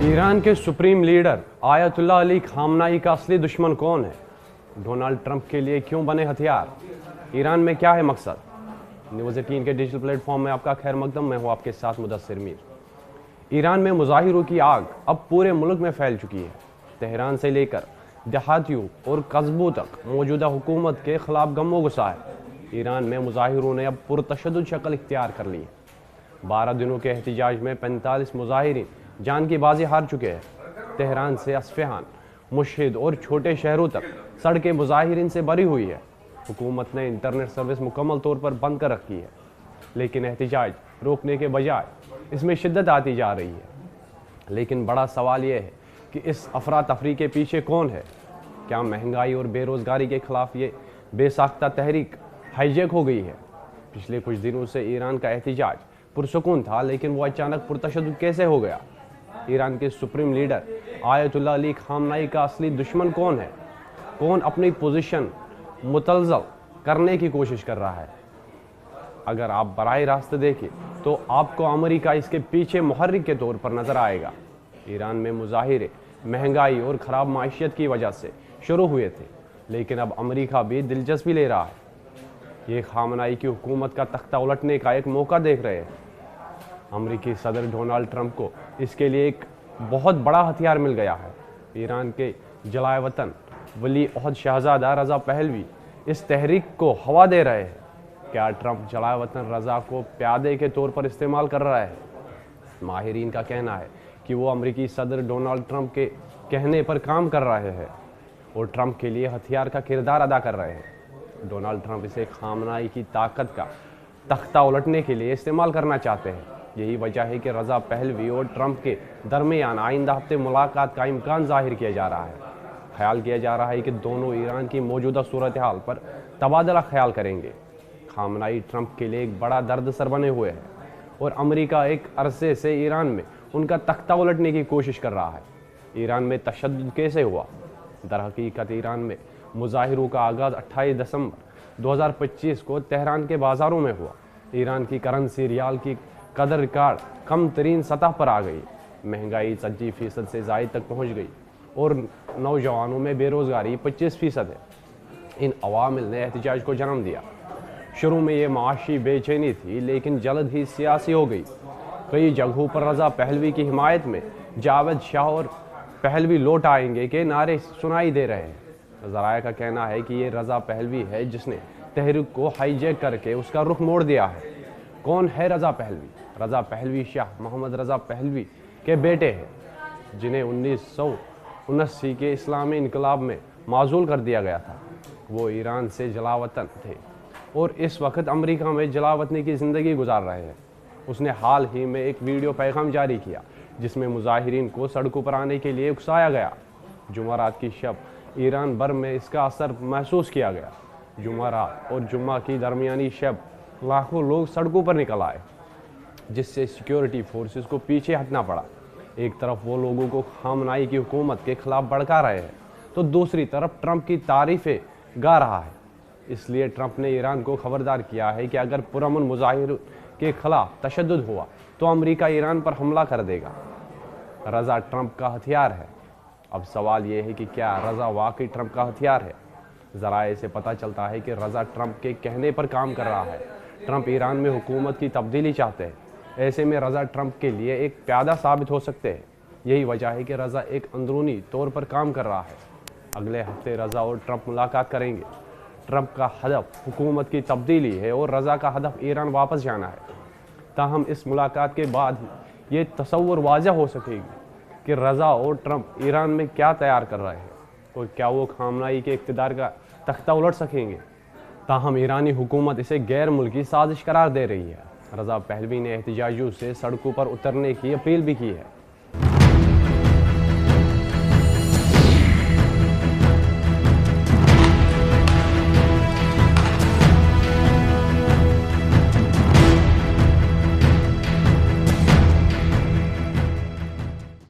Iran के supreme leader Ayatollah Ali खामनाई का असली दुश्मन कौन है? डोनाल्ड ट्रंप के लिए क्यों बने हथियार? ईरान में क्या है मकसद? न्यूज़ 18 के डिजिटल प्लेटफॉर्म में आपका खैर मकदम। मैं हूं आपके साथ मुदस्सिर मीर। ईरान में मुजाहिरों की आग अब पूरे मुल्क में फैल चुकी है। तेहरान से लेकर देहातियों और कस्बों तक मौजूदा हुकूमत के खिलाफ गमो गुस्सा है। ईरान में मुजाहिरों ने अब पुरतशद्दुद शक्ल इख्तियार कर ली है। 12 दिनों के एहतजाज में 45 मुजाहिरीन जान की बाजी हार चुके हैं। तेहरान से अस्फहान, मुशहिद और छोटे शहरों तक सड़कें मुजाहिरीन से भरी हुई है। हुकूमत ने इंटरनेट सर्विस मुकम्मल तौर पर बंद कर रखी है, लेकिन एहतजाज रोकने के बजाय इसमें शिद्दत आती जा रही है। लेकिन बड़ा सवाल यह है कि इस अफरा तफरी के पीछे कौन है? क्या महंगाई और बेरोज़गारी के खिलाफ ये बेसाख्ता तहरीक हाईजैक हो गई है? पिछले कुछ दिनों से ईरान का एहतजाज पुरसुकून था, लेकिन वो अचानक पुरतशद्दुद कैसे हो गया? ईरान के सुप्रीम लीडर आयतुल्लाह अली खामनाई का असली दुश्मन कौन है? कौन अपनी पोजीशन मुतलज़ल करने की कोशिश कर रहा है? अगर आप बराह रास्त देखें तो आपको अमेरिका इसके पीछे मुहर्रिक के तौर पर नज़र आएगा। ईरान में मुजाहिरे महंगाई और ख़राब माइशत की वजह से शुरू हुए थे, लेकिन अब अमेरिका भी दिलचस्पी ले रहा है। ये खामनाई की हुकूमत का तख्ता उलटने का एक मौका देख रहे हैं। अमेरिकी सदर डोनाल्ड ट्रंप को इसके लिए एक बहुत बड़ा हथियार मिल गया है। ईरान के जलाए वतन वली अहद शहजादा रज़ा पहलवी इस तहरीक को हवा दे रहे हैं। क्या ट्रंप जलाए वतन रज़ा को प्यादे के तौर पर इस्तेमाल कर रहा है? माहिरीन का कहना है कि वो अमेरिकी सदर डोनाल्ड ट्रंप के कहने पर काम कर रहे हैं और ट्रंप के लिए हथियार का किरदार अदा कर रहे हैं। डोनाल्ड ट्रंप इसे खामनाई की ताकत का तख्ता उलटने के लिए इस्तेमाल करना चाहते हैं। यही वजह है कि रज़ा पहलवी और ट्रंप के दरमियान आइंदा हफ्ते मुलाकात का इम्कान जाहिर किया जा रहा है। ख्याल किया जा रहा है कि दोनों ईरान की मौजूदा सूरत हाल पर तबादला ख्याल करेंगे। खामनाई ट्रंप के लिए एक बड़ा दर्दसर बने हुए हैं और अमेरिका एक अरसे से ईरान में उनका तख्ता उलटने की कोशिश कर रहा है। ईरान में तशद्दुद कैसे हुआ? दरहकीकत ईरान में मुजाहिरों का आगाज़ 28 दिसंबर 2025 को तेहरान के बाज़ारों में हुआ। ईरान की करेंसी रियाल की कदर रिकॉर्ड कम तरीन सतह पर आ गई। महंगाई 25% से ज़ायद तक पहुँच गई और नौजवानों में बेरोज़गारी 25% है। इन अवामिल ने एहतजाज को जन्म दिया। शुरू में ये माशी बेचैनी थी, लेकिन जल्द ही सियासी हो गई। कई जगहों पर रज़ा पहलवी की हिमायत में जावेद शाह और पहलवी लौट आएंगे के नारे सुनाई दे रहे हैं। ज़राया का कहना है कि ये रज़ा पहलवी है जिसने तहरीक को हाईजैक करके उसका रुख मोड़ दिया है। कौन है रज़ा पहलवी? रज़ा पहलवी शाह मोहम्मद रज़ा पहलवी के बेटे हैं, जिन्हें 1979 के इस्लामी इनकलाब में माजूल कर दिया गया था। वो ईरान से जलावतन थे और इस वक्त अमेरिका में जलावतनी की ज़िंदगी गुजार रहे हैं। उसने हाल ही में एक वीडियो पैगाम जारी किया जिसमें मुजाहिरीन को सड़कों पर आने के लिए उकसाया गया। जुमेरात की शब ईरान भर में इसका असर महसूस किया गया। जुमेरात और जुम्मा की दरमियानी शब लाखों लोग सड़कों पर निकल आए, जिससे सिक्योरिटी फोर्सेस को पीछे हटना पड़ा। एक तरफ वो लोगों को खामनाई की हुकूमत के खिलाफ भड़का रहे हैं, तो दूसरी तरफ ट्रंप की तारीफ़ें गा रहा है। इसलिए ट्रंप ने ईरान को खबरदार किया है कि अगर पुरअमन मुजाहिर के खिलाफ तशद्दुद हुआ तो अमेरिका ईरान पर हमला कर देगा। रज़ा ट्रंप का हथियार है। अब सवाल ये है कि क्या रज़ा वाकई ट्रंप का हथियार है? ज़राए से पता चलता है कि रज़ा ट्रंप के कहने पर काम कर रहा है। ट्रंप ईरान में हुकूमत की तब्दीली चाहते हैं। ऐसे में रज़ा ट्रंप के लिए एक प्यादा साबित हो सकते हैं। यही वजह है कि रज़ा एक अंदरूनी तौर पर काम कर रहा है। अगले हफ्ते रज़ा और ट्रंप मुलाकात करेंगे। ट्रंप का हदफ हुकूमत की तब्दीली है और रज़ा का हदफ ईरान वापस जाना है। ताहम इस मुलाकात के बाद ही ये तसव्वुर वाज़ह हो सकेगी कि रज़ा और ट्रंप ईरान में क्या तैयार कर रहे हैं और क्या वो खामनाई के इक़्तिदार का तख्ता उलट सकेंगे। ताहम ईरानी हुकूमत इसे गैर मुल्की साजिश करार दे रही है। रज़ा पहलवी ने एहतजाजियों से सड़कों पर उतरने की अपील भी की है।